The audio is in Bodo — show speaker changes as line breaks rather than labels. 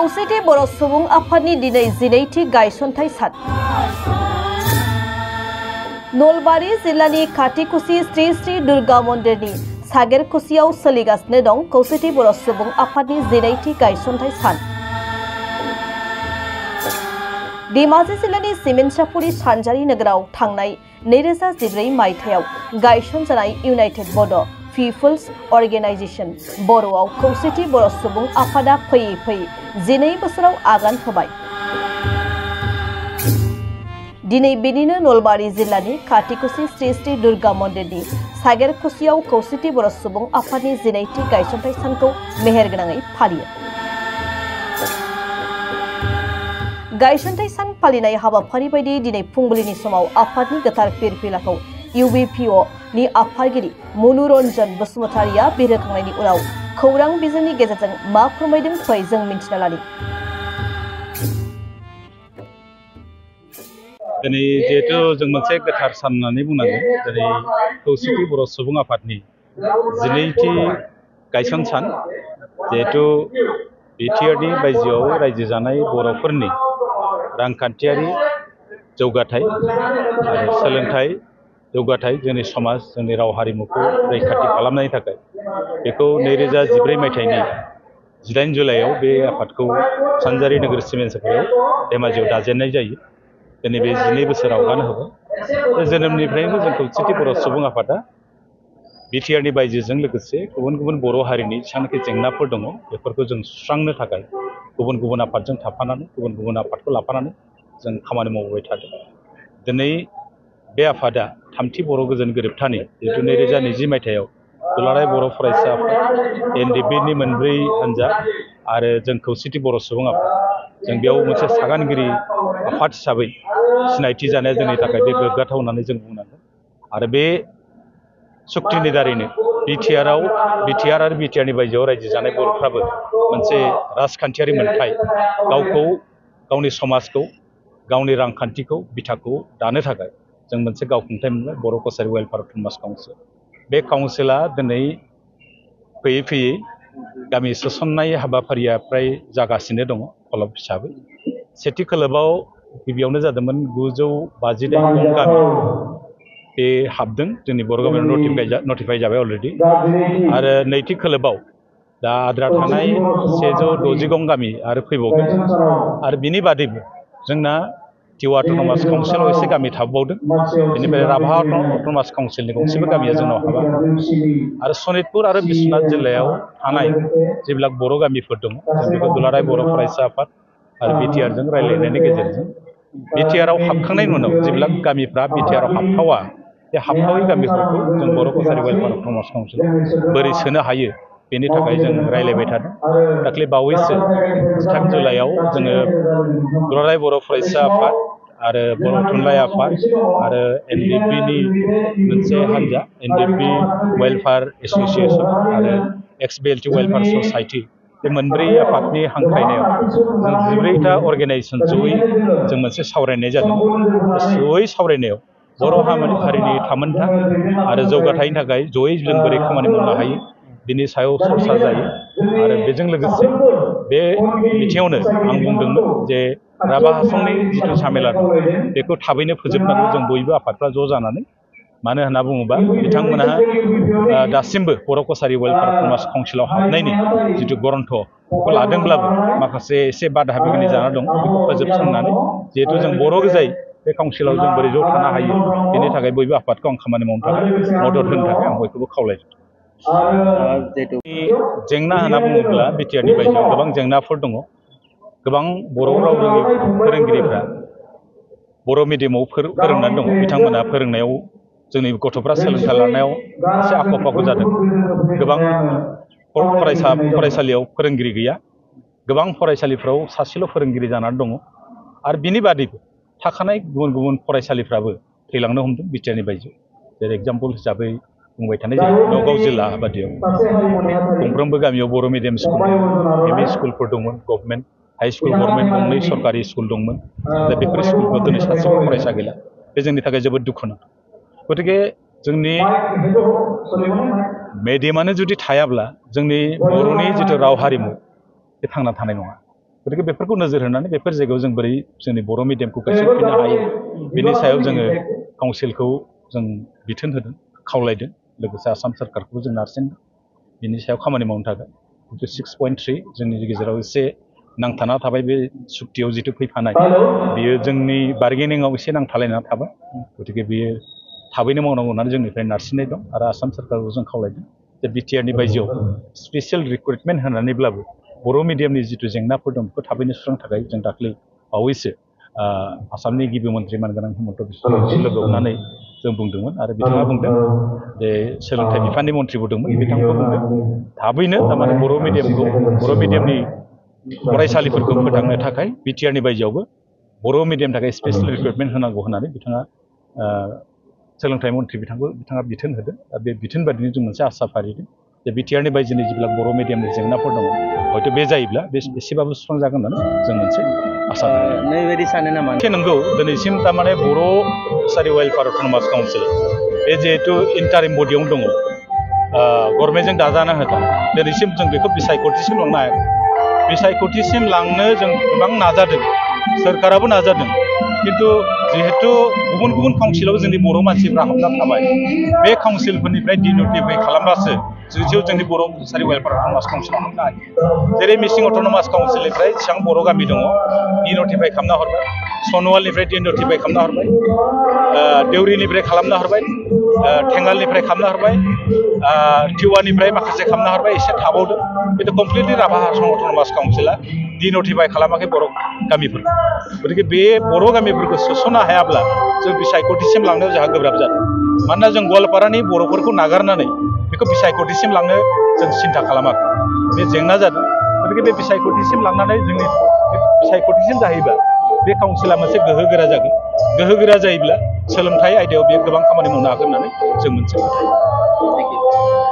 खौसेथि बर' सुबुं आफादनि दिनै 12थि गायसनथाय सान। नलबारि जिल्लानि खाथिकुसि श्री श्री दुर्गा मन्दिरनि सागेरकुसियाव सोलिगासिनो दं खौसेथि बर' सुबुं आफादनि 12थि गायसनथाय सान। धेमाजि जिल्लानि सिमेन्टसापुरि सानजारि नोगोराव थांनाय 2014 मायथाइयाव गायसनजानाय इउनाइटेड बड' पिपल्स अर्गेनाइजेशन बर'आव खौसेथि बर' सुबुं आफादा फैयै फैयै 12 बोसोराव आगान होबाय। दिनै बेनिनो नलबारि जिल्लानि खाथिकुसि श्री श्री दुर्गा मन्दिरनि सागेरकुसियाव खौसेथि बर' सुबुं आफादनि 12थि गायसनथाय सानखौ मेहेरगोनाङै फालियो। गायसनथाय सान फालिनाय हाबाफारि बायदियै दिनै फुंबिलिनि समाव आफादनि गोथार फिरफिलाखौ UBPO नि आफादगिरि मनुरन्जन बसुमतारिया बिरहोखांनायनि उनाव खौरां बिजोंनि गेजेरजों मा फोरमायदों फै जों मिन्थिना लानि।
दिनै जिहेतु जों मोनसे गोथार सान होननानै बुंनांगोन दिनै खौसेथि बर' सुबुं आफादनि 12थि गायसन सान जिहेतु बिटिआरनि बायजोआव रायजो जानाय बर'फोरनि रांखान्थियारि जौगाथाय आरो सोलोंथाइ जौगाथाय जोंनि समाज जोंनि राव हारिमुखौ रैखाथि खालामनायनि थाखाय बेखौ 2014 मायथाइनि 18 जुलाइआव बे आफादखौ सानजारि नोगोर सिमेन्टसापुरियाव धेमाजियाव दाजेननाय जायो। दिनै बे 12 बोसोर आगान होबाय। जोनोमनिफ्रायनो जों खौसेथि बर' सुबुं आफादा बिटिआरनि बायजोजों लोगोसे गुबुन गुबुन बर' हारिनि जेसेबांनाखि जेंनाफोर दङ बेफोरखौ जों सुस्रांनो थाखाय गुबुन गुबुन आफादजों थाफानानै गुबुन गुबुन आफादखौ लाफानानै जों खामानि मावबाय थादों। दिनै बे आफादा थामथि बर' गोजोन गोरोबथानि जिहेतु 2020 मायथाइयाव दुलाराय बर' फरायसा आफाद NDP-नि मोनब्रै हान्जा आरो जों खौसेथि बर' सुबुं आफाद जों बेयाव मोनसे सागानगिरि आफाद हिसाबै सिनायथि जानाया जोंनि थाखाय बे गोग्गाथाव होननानै जों बुंनांगोन। आरो बे सुक्तिनि दारैनो बिटिआर आरो बिटिआरनि बायजोआव रायजो जानाय बर'फ्राबो मोनसे राजखान्थियारि मोन्थाय गावखौ गावनि समाजखौ गावनि रांखान्थिखौ बिथाखौ दानो थाखाय जों मोनसे गावखुंथाय मोनबाय बर' कसारि वेलफेयार अट'नमास काउन्सिल। बे काउन्सिला दिनै फैयै फैयै गामि सोसननाय हाबाफारिया फ्राय जागासिनो दङ खलब हिसाबै। सेथि खोलोबाव गिबियावनो जादोंमोन 958 गामि बे हाबदों जोंनि बर' गामियाव नटिफाइ जाबाय अलरेडि। आरो नैथि खोलोबाव दा आद्रा थानाय 160 गामि आरो फैबावगोन। आरो बिनि बादैबो जोंना टिवा अट'नमास काउन्सिलाव एसे गामि थाबावदों। बेनिफ्राय राभा अट'नमास काउन्सिलनि गंसेबो गामिया जोंनाव हाबा। आरो सनितपुर आरो बिश्वनाथ जिल्लायाव थानाय जेब्लाक बर' गामिफोर दङ जों बेखौ दुलाराय बर' फरायसा आफाद आरो बिटिआरजों रायज्लायनायनि गेजेरजों बिटिआरआव हाबखांनायनि उनाव जेब्ला गामिफ्रा बिटिआरआव हाबथावा बे हाबथावै गामिफोरखौ जों बर' कसारि वेलफेयार अट'नमास काउन्सिलाव बोरै सोनो हायो बेनि थाखाय जों रायज्लायबाय थादों। दाख्लै बावैसो 13 जुलाइआव जोङो दुलाराय बर' फरायसा आफाद आरो बर' थुनलाइ आफाद आरो NDP-नि मोनसे हान्जा NDP वेलफेयार एस'सिएसन आरो XBLT वेलफेयार ससाइटि बे मोनब्रै आफादनि हांख्रायनायाव जों 14टा अर्गेनाइजेसन जयै जों मोनसे सावरायनाय जादों। जयै सावरायनायाव बर' हारिनि थामोनथा आरो जौगाथायनि थाखाय जयै जों बोरै खामानि मावनो हायो बिनि सायाव सरसा जायो। आरो बेजों लोगोसे बे बिथिङावनो आं बुंदोंमोन जे राभा हासंनि जिथु झामेला दं बेखौ थाबैनो फोजोबनांगौ जों बयबो आफादफ्रा ज' जानानै। मानो होनना बुङोबा बिथांमोनहा दासिमबो बर' कसारि वेलफेयार अट'नमास काउन्सिलाव हाबनायनि जिथु गरन्थ बेखौ लादोंब्लाबो माखासे एसे बादा बिगिनि जाना दं बेखौ फोजोबस्रांनानै जिहेतु जों बर' गोजायै बे काउन्सिलाव जों बोरै ज' थानो हायो बेनि थाखाय बयबो आफादखौ आं खामानि मावनो थाखाय मदद होनो थाखाय आं बयखौबो खावलायदों। जेंना होनना बुङोब्ला बिटिआरनि बायजोआव गोबां जेंनाफोर दङ। गोबां बर' राव रोङि फोरोंगिरिफ्रा बर' मिडियामाव फोरोंनानै दङ। बिथांमोना फोरोंनायाव जोंनि गथ'फ्रा सोलोंथाइ लानायाव एसे आख' फाख' जादों। गोबां फरायसालियाव फोरोंगिरि गैया। गोबां फरायसालिफ्राव सासेल' फोरोंगिरि जानानै दङ। आरो बिनि बादैबो थाखानाय गुबुन गुबुन फरायसालिफ्राबो थैलांनो हमदों बिटिआरनि बायजोआव। जेरै एग्जाम्पल हिसाबै बुंबाय थानाय जायो नगाव जिल्ला बादियाव गंफ्रोमबो गामियाव बर' मिडियाम स्कुल दंमोन, ME स्कुलफोर दंमोन, गभर्नमेन्ट हाइ स्कुल गभर्नमेन्ट गंनै सरकारि स्कुल दंमोन। दा बेफोर स्कुलफ्राव दिनै सासेबो फरायसा गैला। बे जोंनि थाखाय जोबोद दुखुनांथाव। गतिके जोंनि मेडियामानो जुदि थायाब्ला जोंनि बर'नि जिथु राव हारिमु बे थांना थानाय नङा। गतिके बेफोरखौ नोजोर होनानै बेफोर जायगायाव जों बोरै जोंनि बर' मिडियामखौ गायसनफिननो हायो बेनि सायाव जोङो काउन्सिलखौ जों बिथोन होदों खावलायदों लोगोसे आसाम सोरखारखौबो जों नारसिनदों बिनि सायाव खामानि मावनो थाखाय 6.3 जोंनि गेजेराव एसे नांथाना थाबाय बे सुक्तियाव जिथु फैफानाय बियो जोंनि बार्गेनिंआव एसे नांथालायना थाबाय गतिके बियो थाबैनो मावनांगौ होननानै जोंनिफ्राय नारसिननाय दं आरो आसाम सोरखारखौ जों खावलायदों जे बिटिआरनि बायजोआव स्पेसियेल रिक्रुटमेन्ट होनानैब्लाबो बर' मिडियामनि जिथु जेंनाफोर दं बेखौ थाबैनो सुस्रांनो थाखाय जों दाख्लै बावैसो आसामनि गिबि मन्त्रि मानगोनां हिमन्त बिश्व शर्माखौ लोगो हमनानै जों बुंदोंमोन आरो बिथाङा बुंदों जे सोलोंथाइ बिफाननि मन्थ्रिबो दंमोन बिथांखौ बुंदों थाबैनो थारमाने बर' मिडियामनि फरायसालिफोरखौ फोथांनो थाखाय बिटिआरनि बायजोआवबो बर' मिडियामनि थाखाय स्पेसियेल रिक्रुटमेन्ट होनांगौ होननानै बिथाङा सोलोंथाइ मन्थ्रि बिथाङा बिथोन होदों दा बे बिथोन बायदिनो जों मोनसे आसा फारिदों जे बिटिआरनि बायजोनि जेब्ला बर' मिडियामनि जेंनाफोर दङ हयथ' बे जायोब्ला बे एसेबाबो सुस्रांजागोन होननानै जों मोनसे आसा फारिदों
नैबायदि सानो नामा
नंगौ दिनैसिम थारमाने बर' फिसारि वेलफेयार अट'नमास काउन्सिल बे जिहेतु इन्टारिम बडियावनो दङ गभर्नमेन्टजों दाजाना होदों दिनैसिम जों बेखौ बिसायख'थिसिम लांनो हायाखै बिसायख'थिसिम लांनो जों गोबां नाजादों सोरखाराबो नाजादों खिन्थु जिहेतु गुबुन गुबुन काउन्सिलाव जोंनि बर' मानसिफ्रा हाबना थाबाय बे काउन्सिलफोरनिफ्राय डिन'टिफाइ खालामब्लासो जोंनि बर' फिसारि वेलफेयार अट'नमास काउन्सिलाव हाबनो हायो जेरै मिसिं अट'नमास काउन्सिलनिफ्राय जेसेबां बर' गामि दङ डिन'टिफाइ खालामना हरबाय सनवालनिफ्राय डिन'टिफाइ खालामना हरबाय देउरिनिफ्राय खालामना हरबाय थेंगालनिफ्राय खालामना हरबाय टिवानिफ्राय माखासे खालामना हरबाय एसे थाबावदों खिन्थु कमप्लिटलि राभा हासं अट'नमास काउन्सिला डिन'टिफाइ खालामाखै बर' गामिफोरखौ गतिके बे बर' गामिफोरखौ सोस'नो हायाब्ला जों बिसायख'थिसिम लांनायाव जोंहा गोब्राब जादों मानोना जों गवालपारानि बर'फोरखौ नागारनानै बेखौ बिसायख'थिसिम लांनो जों सिन्था खालामाखै बे जेंना जादों गतिके बे बिसायख'थिसिम लांनानै जोंनि बिसायख'थिसिम जाहैब्ला बे काउन्सिला मोनसे गोहोगोरा जागोन गोहोगोरा जायोब्ला सोलोंथाइ आयदायाव बेयो गोबां खामानि मावनो हागोन होननानै जों मोनसे